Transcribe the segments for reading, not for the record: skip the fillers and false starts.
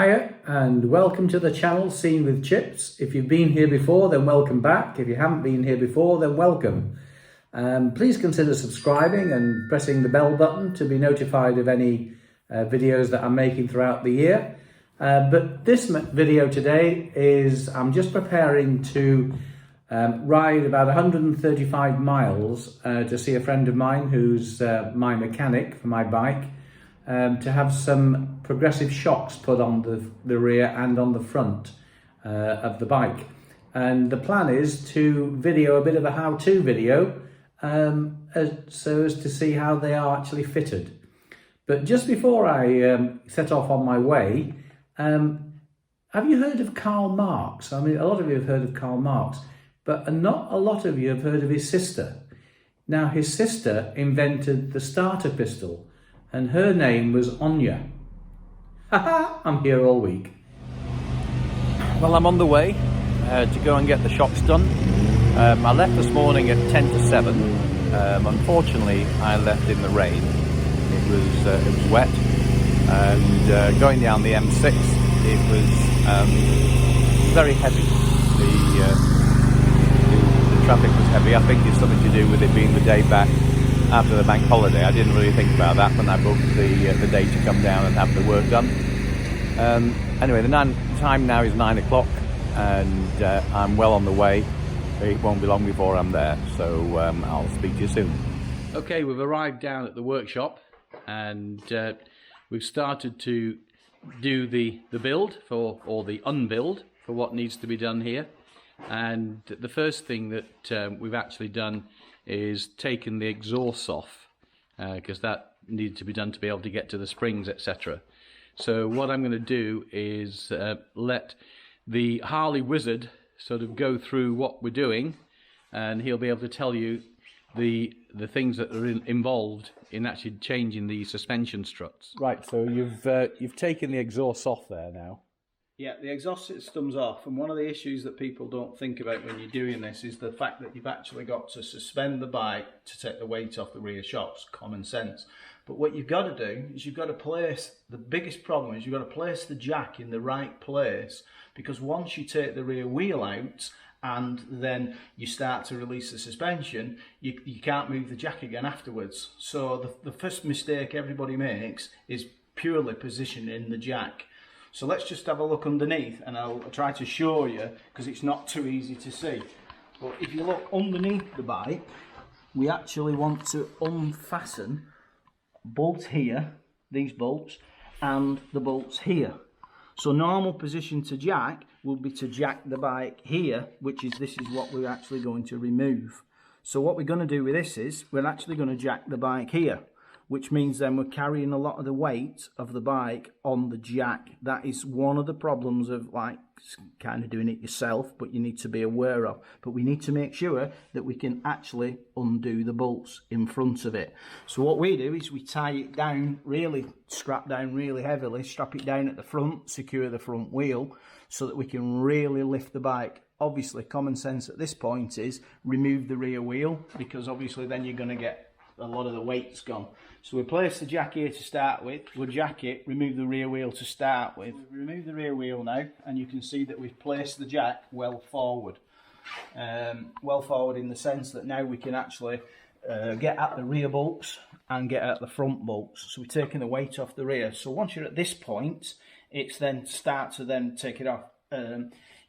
Hiya and welcome to the channel Scene with Chips. If you've been here before, then welcome back. If you haven't been here before, then welcome. Please consider subscribing and pressing the bell button to be notified of any videos that I'm making throughout the year. But this video today is I'm just preparing to ride about 135 miles to see a friend of mine who's my mechanic for my bike. To have some progressive shocks put on the rear and on the front of the bike. And the plan is to video a bit of a how-to video so as to see how they are actually fitted. But just before I set off on my way, have you heard of Karl Marx? I mean, a lot of you have heard of Karl Marx, but not a lot of you have heard of his sister. Now, his sister invented the starter pistol, and her name was Anya. Haha, I'm here all week. Well, I'm on the way to go and get the shocks done. I left this morning at 10 to 7. Unfortunately, I left in the rain. It was wet, and going down the M6, it was very heavy. The traffic was heavy. I think it's something to do with it being the day back after the bank holiday. I didn't really think about that when I booked the day to come down and have the work done. Anyway, the time now is 9 o'clock, and I'm well on the way. It won't be long before I'm there, so I'll speak to you soon. Okay, we've arrived down at the workshop, and we've started to do the build or the unbuild for what needs to be done here. And the first thing that we've actually done is taken the exhausts off, because that needed to be done to be able to get to the springs, etc. So what I'm going to do is let the Harley wizard sort of go through what we're doing, and he'll be able to tell you the things that are involved in actually changing the suspension struts. Right, so you've taken the exhausts off there now. Yeah, the exhaust systems off, and one of the issues that people don't think about when you're doing this is the fact that you've actually got to suspend the bike to take the weight off the rear shocks. Common sense. But what you've got to do is you've got to place, the biggest problem is you've got to place the jack in the right place, because once you take the rear wheel out and then you start to release the suspension, you can't move the jack again afterwards. So the first mistake everybody makes is purely positioning the jack. So let's just have a look underneath, and I'll try to show you, because it's not too easy to see. But if you look underneath the bike, we actually want to unfasten bolts here, these bolts, and the bolts here. So normal position to jack will be to jack the bike here, this is what we're actually going to remove. So what we're going to do with this is we're actually going to jack the bike here, which means then we're carrying a lot of the weight of the bike on the jack. That is one of the problems of like kind of doing it yourself, but you need to be aware of. But we need to make sure that we can actually undo the bolts in front of it. So what we do is we tie it down, really strap down really heavily, strap it down at the front, secure the front wheel, so that we can really lift the bike. Obviously, common sense at this point is remove the rear wheel, because obviously then you're going to get a lot of the weight's gone. So we place the jack here to start with, we'll jack it, remove the rear wheel to start with. We've removed the rear wheel now, and you can see that we've placed the jack well forward. Well forward in the sense that now we can actually get at the rear bolts and get at the front bolts. So we're taking the weight off the rear. So once you're at this point, it's then start to then take it off.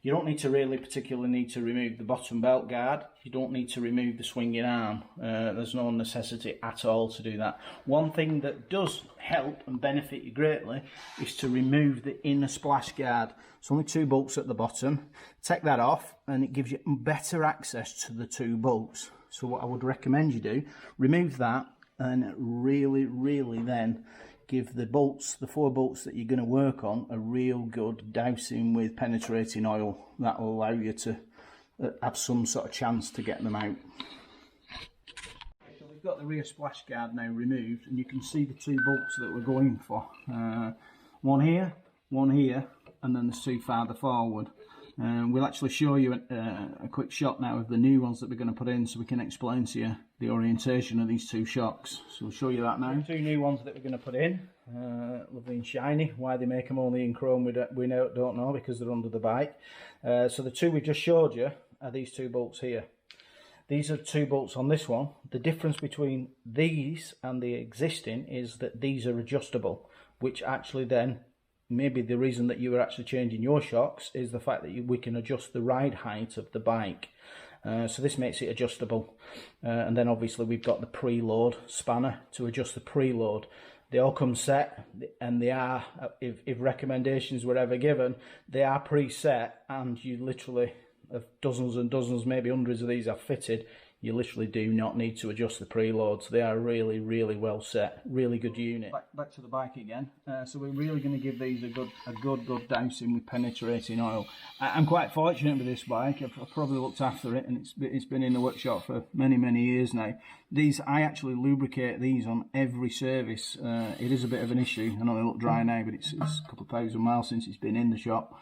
You don't need to really particularly need to remove the bottom belt guard. You don't need to remove the swinging arm. There's no necessity at all to do that. One thing that does help and benefit you greatly is to remove the inner splash guard. It's only 2 bolts at the bottom. Take that off, and it gives you better access to the 2 bolts. So what I would recommend you do, remove that, and really then give the bolts, the 4 bolts that you're going to work on, a real good dousing with penetrating oil. That will allow you to have some sort of chance to get them out. So we've got the rear splash guard now removed, and you can see the 2 bolts that we're going for. One here, and then there's 2 farther forward. We'll actually show you a quick shot now of the new ones that we're going to put in, so we can explain to you the orientation of these two shocks. So we'll show you that now. Two new ones that we're going to put in, lovely and shiny. Why they make them only in chrome we don't know, because they're under the bike. So the two we just showed you are these two bolts here. These are two bolts on this one. The difference between these and the existing is that these are adjustable, which actually then, maybe the reason that you are actually changing your shocks is the fact that we can adjust the ride height of the bike. So this makes it adjustable. And then obviously we've got the preload spanner to adjust the preload. They all come set, and they are, if recommendations were ever given, they are preset, and you literally, of dozens and dozens, maybe hundreds of these are fitted, you literally do not need to adjust the preloads. They are really, really well set. Really good unit. Back to the bike again. So we're really going to give these a good dousing with penetrating oil. I'm quite fortunate with this bike. I've probably looked after it, and it's been in the workshop for many years now. I actually lubricate these on every service. It is a bit of an issue. I know they look dry now, but it's a couple of thousand miles since it's been in the shop.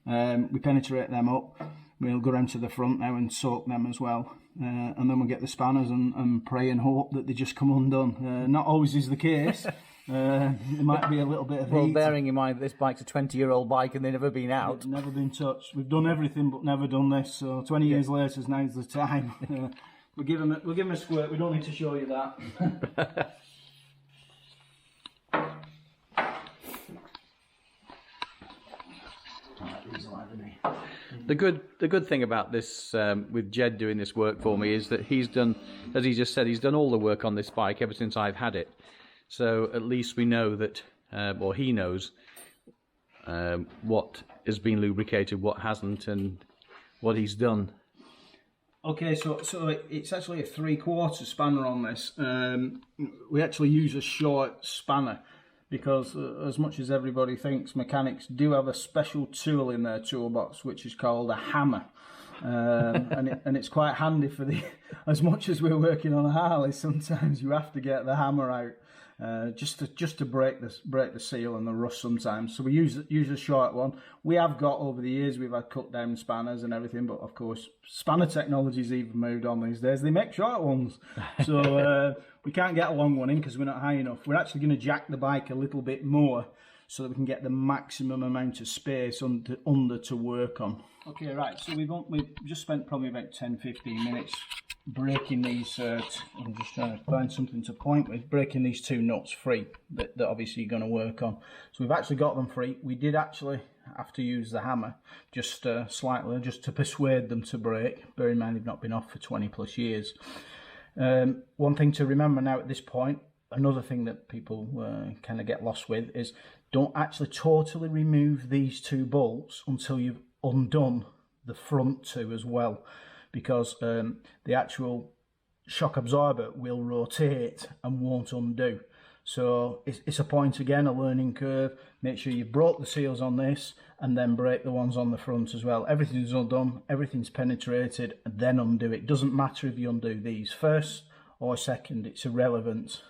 We penetrate them up. We'll go around to the front now and soak them as well. And then we'll get the spanners and pray and hope that they just come undone. Not always is the case. There might be a little bit of heat. Well, bearing in mind this bike's a 20-year-old bike and they've never been out. Never been touched. We've done everything but never done this. So 20 years later, now's the time. We'll give them a squirt. We don't need to show you that. The good thing about this, with Jed doing this work for me, is that he's done, as he just said, he's done all the work on this bike ever since I've had it. So at least we know that, or he knows, what has been lubricated, what hasn't, and what he's done. Okay, so it's actually a 3/4 spanner on this. We actually use a short spanner, because as much as everybody thinks, mechanics do have a special tool in their toolbox which is called a hammer. And it's quite handy for as much as we're working on a Harley, sometimes you have to get the hammer out just to break the seal and the rust sometimes. So we use a short one. We have got, over the years, we've had cut down spanners and everything, but of course spanner technology's even moved on these days. They make short ones, so we can't get a long one in because we're not high enough. We're actually going to jack the bike a little bit more so that we can get the maximum amount of space under to work on. Okay, right, so we've just spent probably about 10-15 minutes breaking these, I'm just trying to find something to point with, breaking these two nuts free that obviously you're going to work on. So we've actually got them free. We did actually have to use the hammer just slightly, just to persuade them to break. Bear in mind they've not been off for 20+ years. One thing to remember now at this point, another thing that people kind of get lost with, is don't actually totally remove these two bolts until you've undone the front two as well, because the actual shock absorber will rotate and won't undo. So it's a point, again, a learning curve. Make sure you broke the seals on this and then break the ones on the front as well. Everything's undone, everything's penetrated, and then undo it. Doesn't matter if you undo these first or second, it's irrelevant.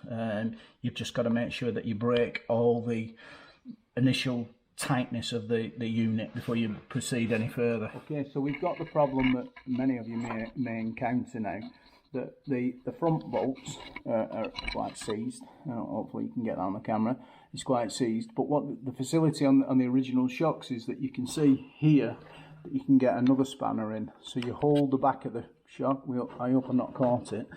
You've just got to make sure that you break all the initial tightness of the unit before you proceed any further. Okay, so we've got the problem that many of you may encounter now, that the front bolts are quite seized. Hopefully you can get that on the camera. It's quite seized, but what the facility on the original shocks is that you can see here that you can get another spanner in. So you hold the back of the shock. I hope I've not caught it.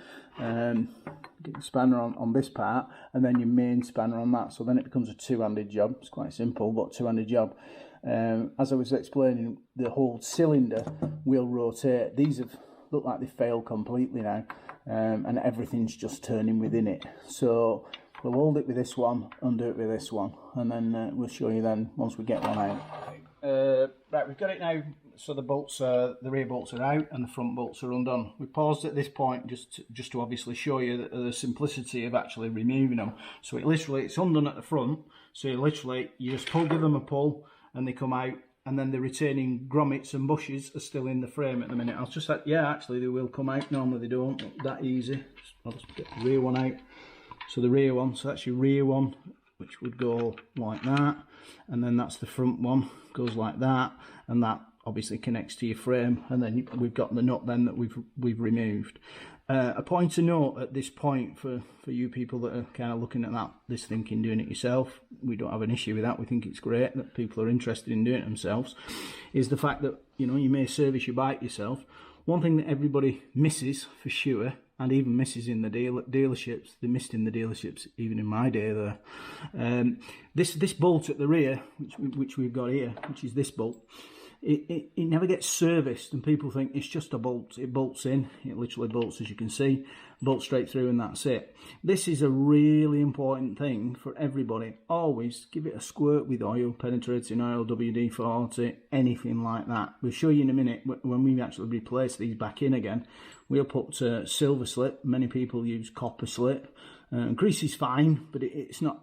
Get the spanner on this part, and then your main spanner on that. So then it becomes a two-handed job. It's quite simple, but two-handed job. As I was explaining, the whole cylinder will rotate. These have looked like they failed completely now, and everything's just turning within it. So we'll hold it with this one, undo it with this one, and then we'll show you then once we get one out. Right, we've got it now. So the bolts, the rear bolts are out and the front bolts are undone. We paused at this point just to obviously show you the simplicity of actually removing them. So it's undone at the front. So you just give them a pull and they come out, and then the retaining grommets and bushes are still in the frame at the minute. I'll just say, yeah, actually they will come out. Normally they don't. Not that easy. I'll just get the rear one out. So the rear one, so that's your rear one, which would go like that, and then that's the front one, goes like that, and that obviously connects to your frame, and then we've got the nut then that we've removed. A point to note at this point for you people that are kind of looking at this thinking doing it yourself, we don't have an issue with that. We think it's great that people are interested in doing it themselves, is the fact that, you know, you may service your bike yourself. One thing that everybody misses for sure, and even misses in the dealerships, they missed in the dealerships even in my day there, this bolt at the rear, which we've got here, which is this bolt, it never gets serviced, and people think it's just a bolt. It bolts in, it literally bolts, as you can see, bolts straight through, and that's it. This is a really important thing for everybody. Always give it a squirt with oil, penetrating oil, WD-40, anything like that. We'll show you in a minute when we actually replace these back in again. We'll put silver slip. Many people use copper slip. Grease is fine, but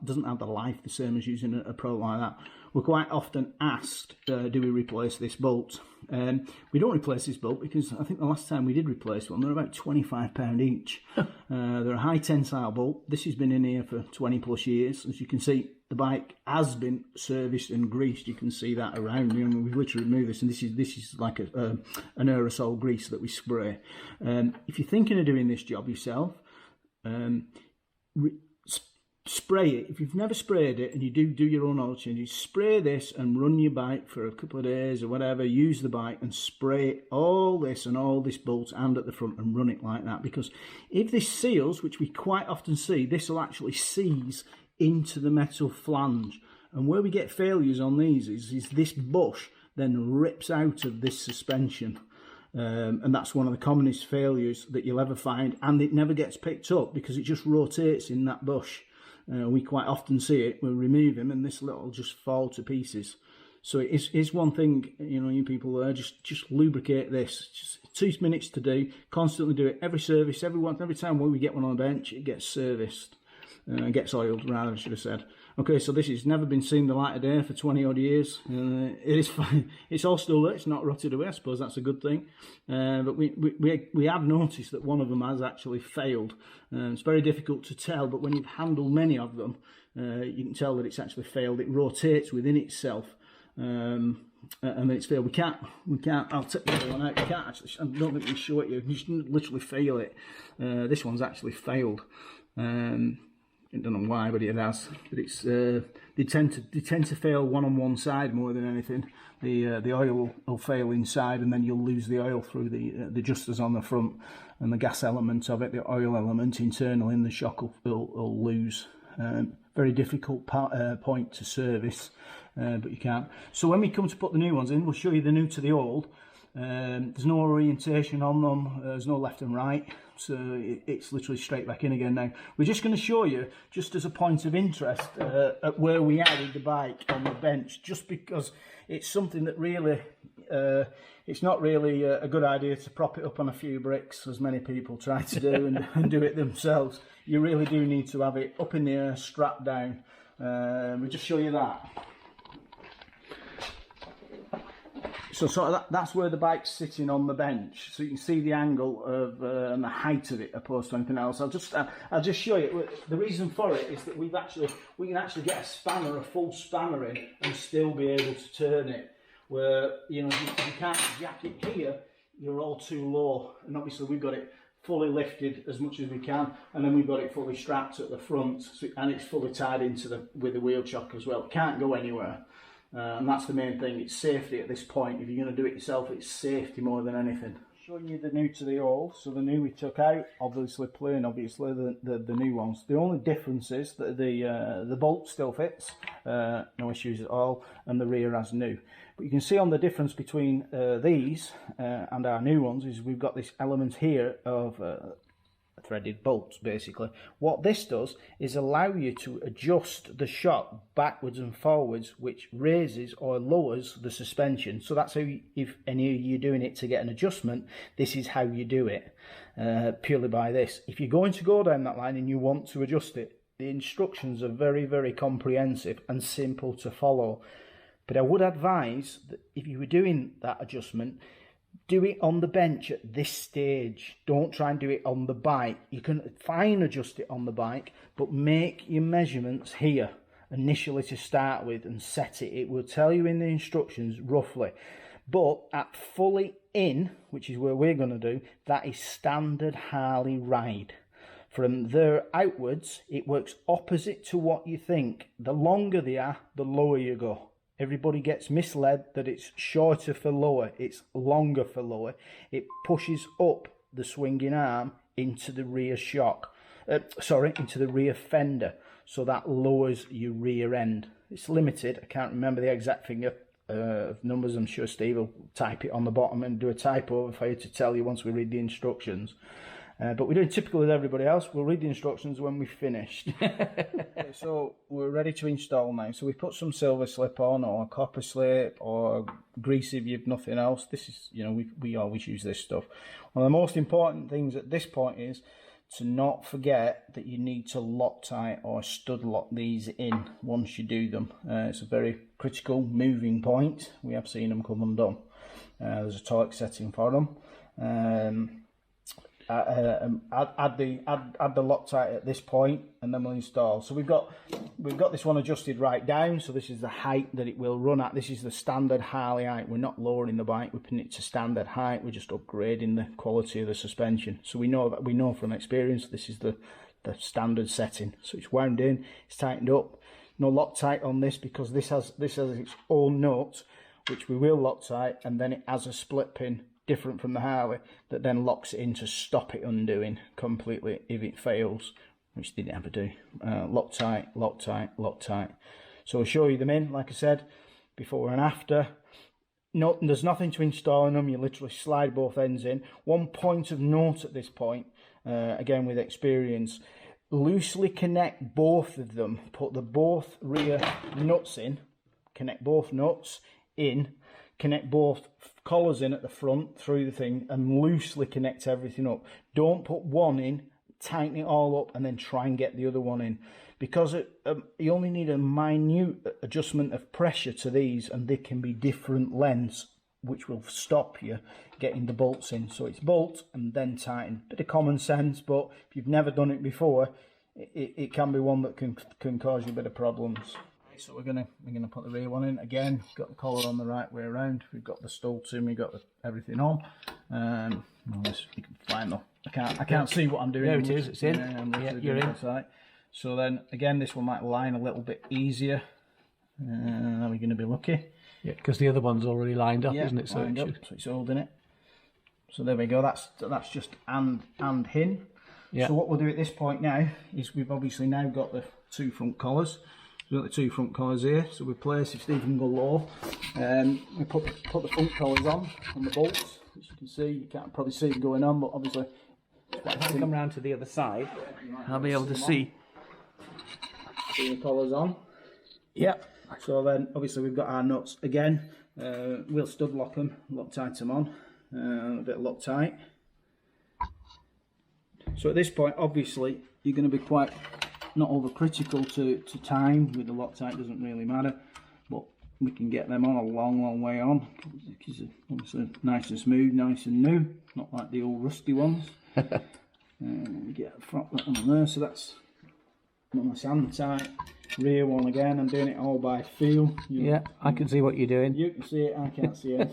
doesn't have the life the same as using a product like that. We're quite often asked, do we replace this bolt? We don't replace this bolt because I think the last time we did replace one, they're about £25 each. They're a high tensile bolt. This has been in here for 20 plus years. As you can see, the bike has been serviced and greased. You can see that around. You know, we've literally removed this, and this is like an aerosol grease that we spray. If you're thinking of doing this job yourself, spray it. If you've never sprayed it and you do your own oil change, you spray this and run your bike for a couple of days or whatever, use the bike and spray all this and all this bolts and at the front and run it like that. Because if this seals, which we quite often see, this will actually seize into the metal flange. And where we get failures on these is this bush then rips out of this suspension. And that's one of the commonest failures that you'll ever find, and it never gets picked up because it just rotates in that bush. We quite often see it. We'll remove him and this little just fall to pieces. So it is one thing, you know, you people there, just lubricate this. Just 2 minutes to do, constantly do it. Every service, every time we get one on the bench, it gets serviced. Gets oiled, rather, I should have said. Okay, so this has never been seen the light of day for 20 odd years. It is fine. It's all still there. It's not rotted away. I suppose that's a good thing. But we have noticed that one of them has actually failed. It's very difficult to tell, but when you've handled many of them, you can tell that it's actually failed. It rotates within itself. And then it's failed. We can't. I'll take the other one out. We can't actually. I don't think we can show it you. You just literally fail it. This one's actually failed. I don't know why, but it has. But it's they tend to fail on one side more than anything. The oil will fail inside, and then you'll lose the oil through the adjusters on the front, and the gas element of it, the oil element internal in the shock will lose. Very difficult point to service, but you can't. So when we come to put the new ones in, we'll show you the new to the old. There's no orientation on them, there's no left and right, so it's literally straight back in again now. We're just going to show you, just as a point of interest, at where we are with the bike on the bench, just because it's something that really, it's not really a good idea to prop it up on a few bricks, as many people try to do, and do it themselves. You really do need to have it up in the air, strapped down. We'll just show you that. So sort of that's where the bike's sitting on the bench, so you can see the angle of and the height of it opposed to anything else. I'll just show you. The reason for it is that we can actually get a spanner, a full spanner in, and still be able to turn it. Where, you know, you can't jack it here, you're all too low, and obviously we've got it fully lifted as much as we can, and then we've got it fully strapped at the front, and it's fully tied into with the wheel chock as well. It can't go anywhere. And that's the main thing, it's safety at this point. If you're going to do it yourself, it's safety more than anything. Showing you the new to the old, so the new we took out, obviously plain, obviously the new ones. The only difference is that the bolt still fits, no issues at all, and the rear has new. But you can see on the difference between these and our new ones is we've got this element here of threaded bolts. Basically what this does is allow you to adjust the shock backwards and forwards, which raises or lowers the suspension. So that's how if any of you are doing it to get an adjustment, this is how you do it, purely by this. If you're going to go down that line and you want to adjust it, the instructions are very, very comprehensive and simple to follow. But I would advise that if you were doing that adjustment, do it on the bench at this stage. Don't try and do it on the bike. You can fine adjust it on the bike, but make your measurements here initially to start with and set it. It will tell you in the instructions roughly. But at fully in, which is where we're going to do, that is standard Harley ride. From there outwards, it works opposite to what you think. The longer they are, the lower you go. Everybody gets misled that it's shorter for lower, it's longer for lower. It pushes up the swinging arm into the rear shock, into the rear fender, so that lowers your rear end. It's limited, I can't remember the exact figure of numbers. I'm sure Steve will type it on the bottom and do a typo for you to tell you once we read the instructions. But we're doing typical with everybody else. We'll read the instructions when we've finished. Okay, so we're ready to install now. So we put some silver slip on, or copper slip, or grease if you've nothing else. This is, you know, we always use this stuff. One of the most important things at this point is to not forget that you need to Loctite or stud lock these in once you do them. It's a very critical moving point. We have seen them come undone. There's a torque setting for them. Add the Loctite at this point, and then we'll install. So we've got this one adjusted right down, so this is the height that it will run at. This is the standard Harley height. We're not lowering the bike, we're putting it to standard height. We're just upgrading the quality of the suspension. So we know from experience this is the standard setting. So it's wound in, it's tightened up. No Loctite on this because this has its own nut, which we will Loctite, and then it has a split pin different from the Harley that then locks it in to stop it undoing completely if it fails, which didn't ever do. Loctite, Loctite, Loctite. So I'll show you them in, like I said, before and after. No, there's nothing to install in them. You literally slide both ends in. One point of note at this point, again with experience, loosely connect both of them. Put the both rear nuts in, connect both nuts in, connect both collars in at the front through the thing, and loosely connect everything up. Don't put one in, tighten it all up, and then try and get the other one in, because you only need a minute adjustment of pressure to these, and they can be different lengths, which will stop you getting the bolts in. So it's bolt and then tighten. Bit of common sense, but if you've never done it before, it can be one that can cause you a bit of problems. So we're gonna put the rear one in again. Got the collar on the right way around. We've got the studs in. We've got everything on. Unless you can find them. I can't see what I'm doing. There it is. It's in. Yeah, you're in. So then again, this one might line a little bit easier. Are we going to be lucky? Yeah, because the other one's already lined up, isn't it? So lined up, so it's holding it. So there we go. That's just and hin. Yeah. So what we'll do at this point now is we've obviously now got the two front collars. We've got the two front collars here, so we place, if Steve can go low, we put the front collars on the bolts, which you can see. You can't probably see it going on, but obviously if I come round to the other side, I'll be able to see the collars on. Yep. So then obviously we've got our nuts again. We'll stud lock them, Loctite them on, a bit of Loctite. So at this point, obviously you're going to be quite not overcritical to time with the Loctite. Doesn't really matter, but we can get them on a long way on, because obviously nice and smooth, nice and new, not like the old rusty ones. Get a front on there, so that's nice and tight. Rear one again, I'm doing it all by feel. Yeah, I can see what you're doing. You can see it, I can't see it.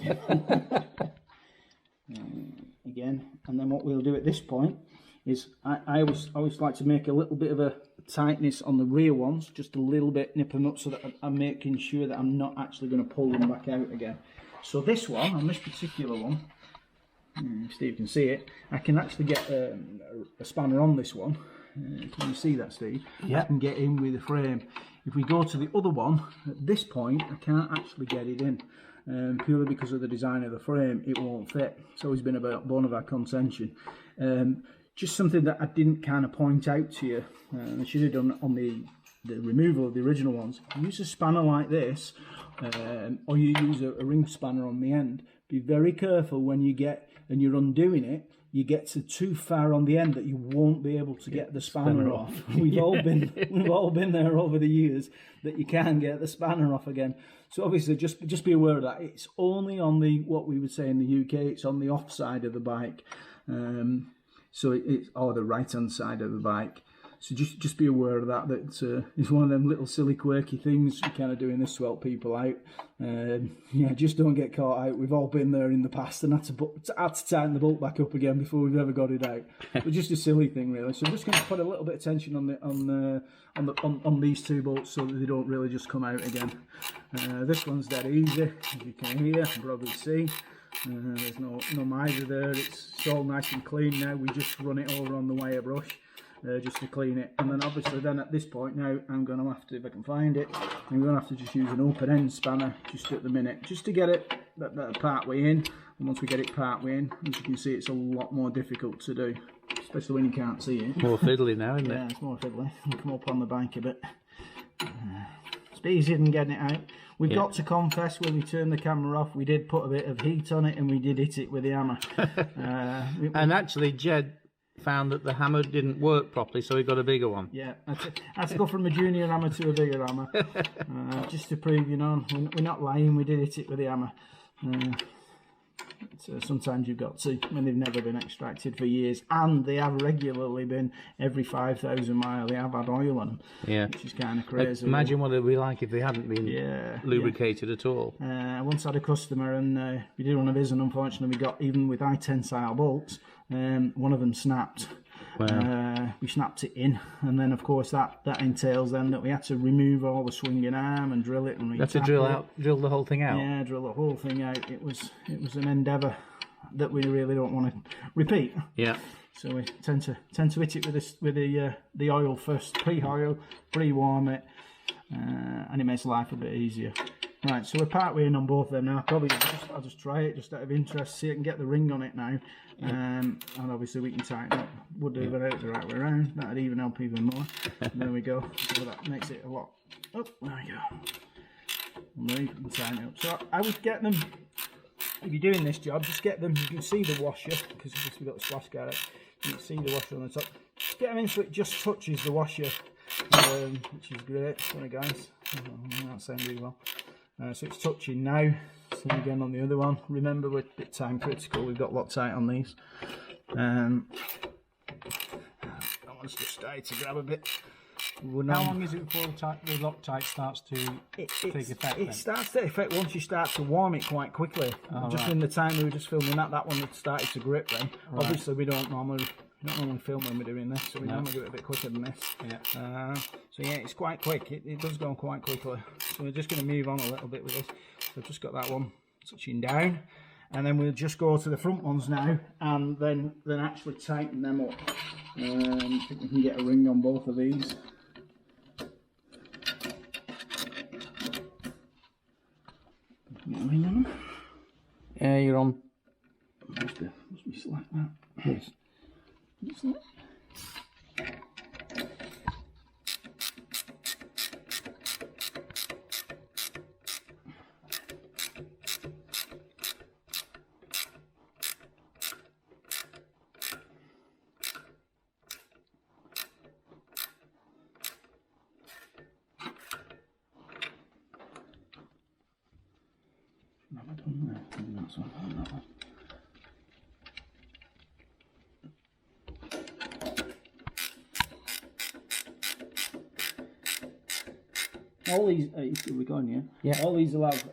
Again, and then what we'll do at this point is I always like to make a little bit of a tightness on the rear ones, just a little bit, nip them up, so that I'm making sure that I'm not actually going to pull them back out again. So this one, on this particular one, Steve can see it, I can actually get a spanner on this one. Can you see that, Steve? Yeah. I can get in with the frame. If we go to the other one, at this point I can't actually get it in, purely because of the design of the frame. It won't fit. It's always been a bone of our contention. Just something that I didn't kind of point out to you. I should have done on the removal of the original ones. Use a spanner like this, or you use a ring spanner on the end. Be very careful when you get and you're undoing it. You get too far on the end that you won't be able to get the spanner off. We've all been there over the years that you can't get the spanner off again. So obviously just be aware of that. It's only on the, what we would say in the UK, it's on the off side of the bike. So it's or the right hand side of the bike. So just be aware of that. That it's one of them little silly quirky things you're kind of doing this to help people out. Yeah, just don't get caught out. We've all been there in the past and had to tighten the bolt back up again before we've ever got it out. But just a silly thing, really. So I'm just going to put a little bit of tension on these two bolts so that they don't really just come out again. This one's dead easy, as you can hear, probably see. There's no miser there. It's all nice and clean now. We just run it over on the wire brush just to clean it, and then obviously then at this point now I'm going to have to, if I can find it, I'm going to have to just use an open end spanner just at the minute, just to get it that part way in. And once we get it part way in, as you can see, it's a lot more difficult to do, especially when you can't see it. More fiddly now, isn't it? Yeah, it's more fiddly. I'll come up on the bank a bit. It's easier than getting it out. We've got to confess, when we turned the camera off, we did put a bit of heat on it and we did hit it with the hammer. And actually, Jed found that the hammer didn't work properly, so he got a bigger one. Yeah, I had to go from a junior hammer to a bigger hammer, just to prove, you know, we're not lying. We did hit it with the hammer. Sometimes you've got to, when they've never been extracted for years, and they have regularly been every 5,000 miles. They have had oil on them, which is kind of crazy. Imagine what it'd be like if they hadn't been lubricated at all. I once had a customer, and we did one of his, and unfortunately we got, even with high tensile bolts, one of them snapped. Wow. We snapped it in, and then of course that entails then that we had to remove all the swinging arm and drill it, and we had to drill the whole thing out. Yeah, drill the whole thing out. It was an endeavour that we really don't want to repeat. Yeah. So we tend to hit it with the oil first, pre-oil, pre-warm it, and it makes life a bit easier. Right, so we're part way in on both of them now. Probably I'll just try it just out of interest, see if I can get the ring on it now, and obviously we can tighten up. We'll do it out the right way around. That'd even help even more. There we go. So that makes it a lot. Oh, there we go. And then you can tighten it up. So I would get them. If you're doing this job, just get them. You can see the washer because we've got the splash guard. You can see the washer on the top. Just get them in so it just touches the washer, which is great. Sorry guys, that sounds really well. So it's touching now. Same again on the other one. Remember, we're a bit time critical. We've got Loctite on these. That one's just started to grab a bit. How long is it before the Loctite starts to take effect? It starts to take effect once you start to warm it quite quickly. Just in the time we were just filming that one had started to grip then. Right. Obviously we don't normally film when we're doing this, so we normally do it a bit quicker than this. Yeah. So yeah, it's quite quick. It does go quite quickly. So we're just going to move on a little bit with this. So I've just got that one touching down, and then we'll just go to the front ones now, and then actually tighten them up. I think we can get a ring on both of these. Yeah, you're on. Must be like that. Yes. All these, you still recording, yeah? Yeah. All these will have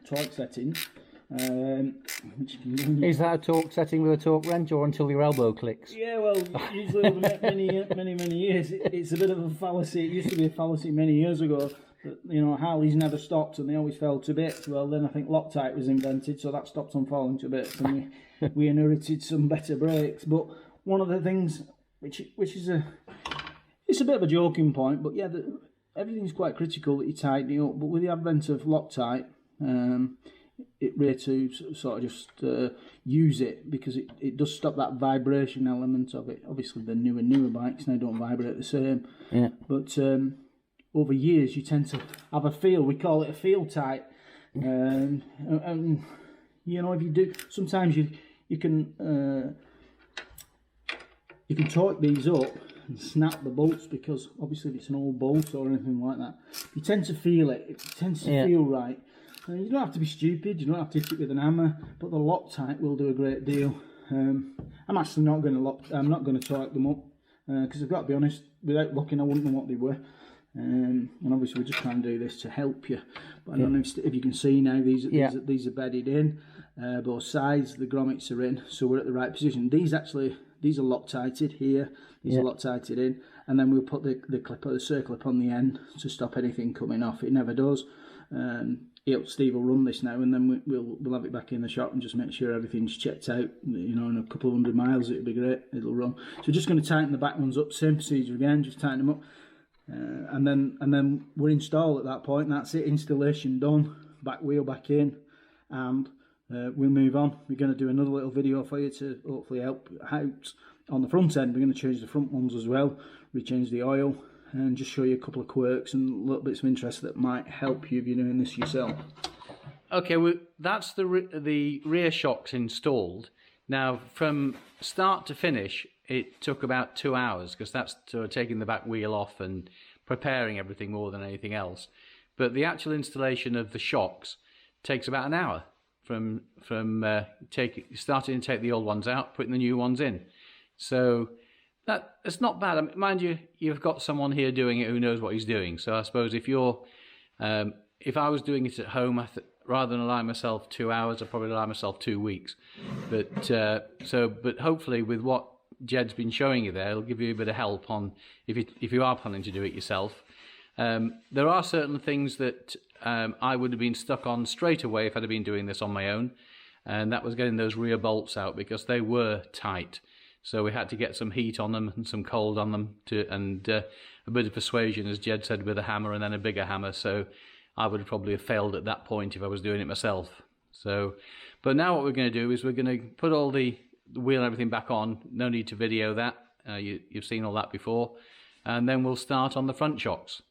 torque settings. Is that a torque setting with a torque wrench, or until your elbow clicks? Yeah, well, usually over many years, it's a bit of a fallacy. It used to be a fallacy many years ago. That, you know, Harleys never stopped and they always fell to bits. Well, then I think Loctite was invented, so that stopped them falling to bits, and we inherited some better brakes. But one of the things, which is it's a bit of a joking point, but yeah, everything's quite critical that you tighten it up. But with the advent of Loctite, it really to sort of just use it, because it does stop that vibration element of it. Obviously, the newer bikes now don't vibrate the same. Yeah. But over years, you tend to have a feel. We call it a feel tight. And you know, if you do, sometimes you can torque these up and snap the bolts, because obviously if it's an old bolt or anything like that, you tend to feel it. It tends to feel right. You don't have to be stupid. You don't have to hit it with an hammer, but the Loctite will do a great deal. I'm actually not going to torque them up. because I've got to be honest, without looking I wouldn't know what they were. And obviously we're just trying to do this to help you. But I don't know if you can see now, these are bedded in, both sides, the grommets are in, so we're at the right position. These are Loctited here, these are Loctited in, and then we'll put the clip or the circle up on the end to stop anything coming off. It never does. Steve will run this now, and then we'll have it back in the shop and just make sure everything's checked out. You know, in a couple of 100 miles it'll be great, it'll run. So just going to tighten the back ones up, same procedure again, just tighten them up. And then we're installed at that point. That's it, installation done, back wheel back in, and we'll move on. We're going to do another little video for you to hopefully help out on the front end. We're going to change the front ones as well, rechange the oil, and just show you a couple of quirks and little bits of interest that might help you if you're doing this yourself. Okay, well, that's the rear shocks installed. Now, from start to finish, it took about 2 hours, because that's sort of taking the back wheel off and preparing everything more than anything else. But the actual installation of the shocks takes about an hour from starting to take the old ones out, putting the new ones in. So it's not bad. I mean, mind you, you've got someone here doing it who knows what he's doing. So I suppose if if I was doing it at home, rather than allow myself 2 hours, I'd probably allow myself 2 weeks. But hopefully with what Jed's been showing you there, it'll give you a bit of help on if you are planning to do it yourself. There are certain things that I would have been stuck on straight away if I'd have been doing this on my own, and that was getting those rear bolts out, because they were tight. So we had to get some heat on them and some cold on them, and a bit of persuasion, as Jed said, with a hammer and then a bigger hammer. So I would probably have failed at that point if I was doing it myself. So, but now what we're going to do is we're going to put all the wheel and everything back on. No need to video that. You've seen all that before. And then we'll start on the front shocks.